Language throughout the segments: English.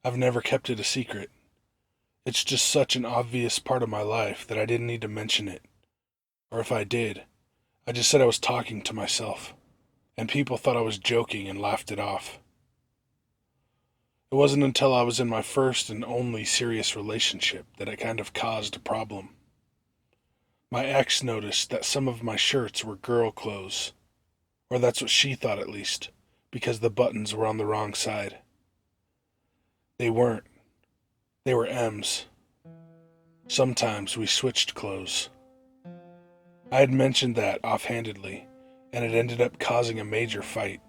I've never kept it a secret. It's just such an obvious part of my life that I didn't need to mention it. Or if I did, I just said I was talking to myself, and people thought I was joking and laughed it off. It wasn't until I was in my first and only serious relationship that it kind of caused a problem. My ex noticed that some of my shirts were girl clothes, or that's what she thought at least, because the buttons were on the wrong side. They weren't. They were M's. Sometimes we switched clothes. I had mentioned that offhandedly, and it ended up causing a major fight.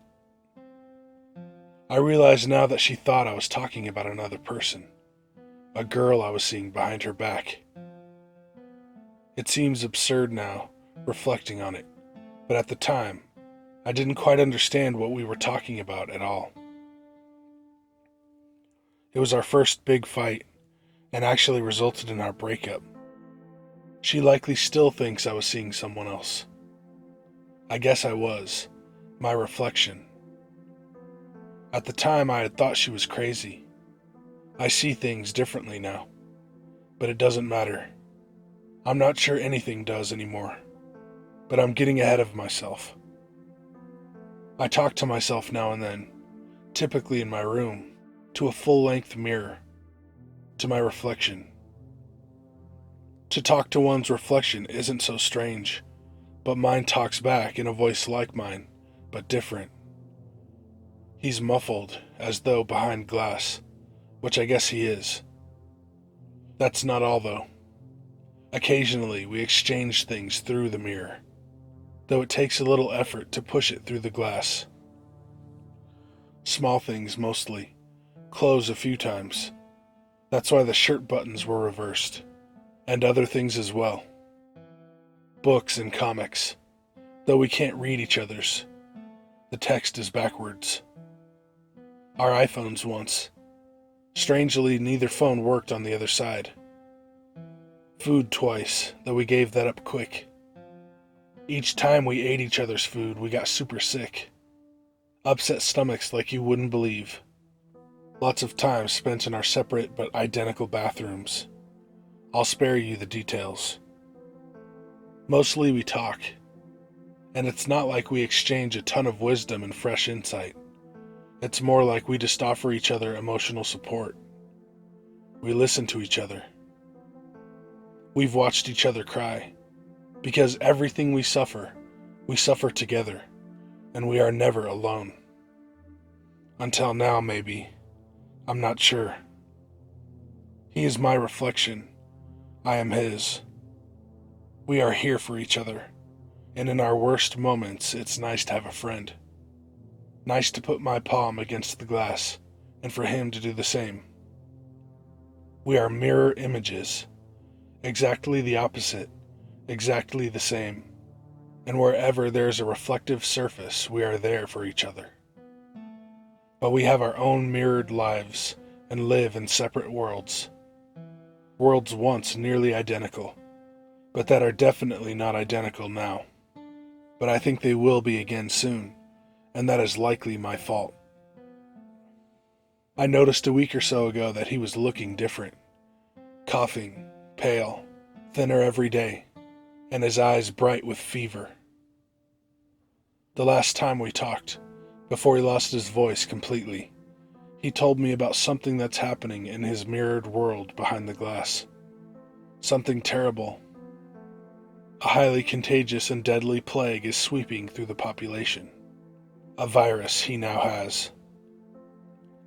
I realize now that she thought I was talking about another person, a girl I was seeing behind her back. It seems absurd now, reflecting on it, but at the time, I didn't quite understand what we were talking about at all. It was our first big fight, and actually resulted in our breakup. She likely still thinks I was seeing someone else. I guess I was, my reflection. At the time, I had thought she was crazy. I see things differently now, but it doesn't matter. I'm not sure anything does anymore, but I'm getting ahead of myself. I talk to myself now and then, typically in my room, to a full-length mirror, to my reflection. To talk to one's reflection isn't so strange, but mine talks back in a voice like mine, but different. He's muffled, as though behind glass, which I guess he is. That's not all, though. Occasionally, we exchange things through the mirror, though it takes a little effort to push it through the glass. Small things, mostly. Clothes a few times. That's why the shirt buttons were reversed. And other things as well. Books and comics. Though we can't read each other's. The text is backwards. Our iPhones once. Strangely, neither phone worked on the other side. Food twice, though we gave that up quick. Each time we ate each other's food, we got super sick. Upset stomachs like you wouldn't believe. Lots of time spent in our separate but identical bathrooms. I'll spare you the details. Mostly we talk, and it's not like we exchange a ton of wisdom and fresh insight. It's more like we just offer each other emotional support. We listen to each other. We've watched each other cry, because everything we suffer together, and we are never alone. Until now, maybe. I'm not sure. He is my reflection. I am his. We are here for each other, and in our worst moments, it's nice to have a friend. Nice to put my palm against the glass, and for him to do the same. We are mirror images, exactly the opposite, exactly the same, and wherever there is a reflective surface, we are there for each other. But we have our own mirrored lives, and live in separate worlds. Worlds once nearly identical, but that are definitely not identical now. But I think they will be again soon, and that is likely my fault. I noticed a week or so ago that he was looking different. Coughing, pale, thinner every day, and his eyes bright with fever. The last time we talked, before he lost his voice completely, he told me about something that's happening in his mirrored world behind the glass. Something terrible. A highly contagious and deadly plague is sweeping through the population. A virus he now has.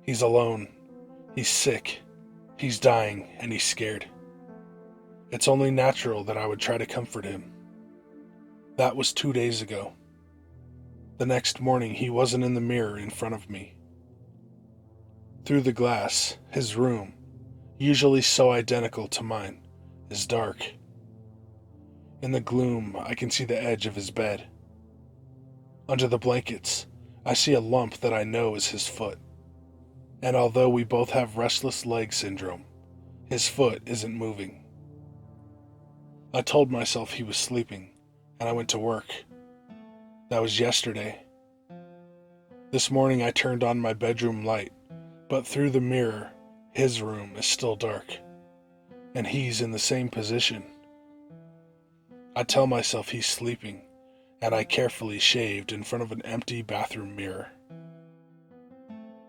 He's alone. He's sick. He's dying, and he's scared. It's only natural that I would try to comfort him. That was 2 days ago. The next morning, he wasn't in the mirror in front of me. Through the glass, his room, usually so identical to mine, is dark. In the gloom, I can see the edge of his bed. Under the blankets, I see a lump that I know is his foot. And although we both have restless leg syndrome, his foot isn't moving. I told myself he was sleeping, and I went to work. That was yesterday. This morning I turned on my bedroom light, but through the mirror, His room is still dark, and he's in the same position. I tell myself he's sleeping, and I carefully shaved in front of an empty bathroom mirror.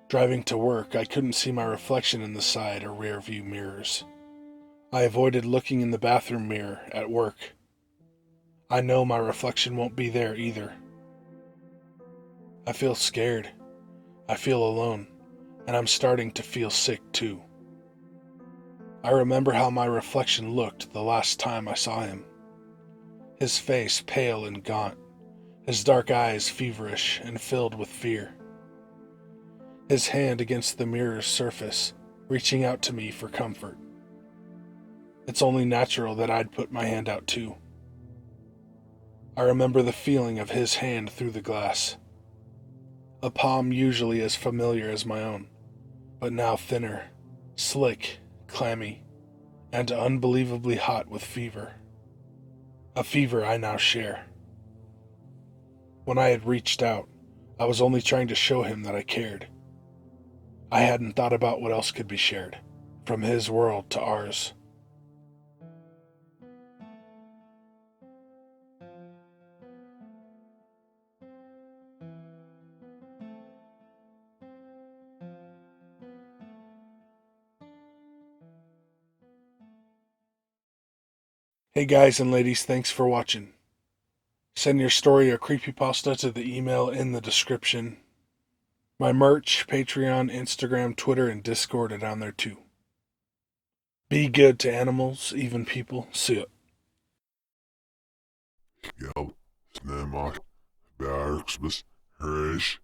Driving to work, I couldn't see my reflection in the side or rear view mirrors. I avoided looking in the bathroom mirror at work. I know my reflection won't be there either. I feel scared. I feel alone, and I'm starting to feel sick too. I remember how my reflection looked the last time I saw him. His face pale and gaunt, his dark eyes feverish and filled with fear. His hand against the mirror's surface, reaching out to me for comfort. It's only natural that I'd put my hand out too. I remember the feeling of his hand through the glass. A palm usually as familiar as my own, but now thinner, slick, clammy, and unbelievably hot with fever. A fever I now share. When I had reached out, I was only trying to show him that I cared. I hadn't thought about what else could be shared, from his world to ours. Hey guys and ladies, thanks for watching. Send your story or creepypasta to the email in the description. My merch, Patreon, Instagram, Twitter, and Discord are down there too. Be good to animals, even people. See ya. Ja, snämar, Bergsbus, Rish.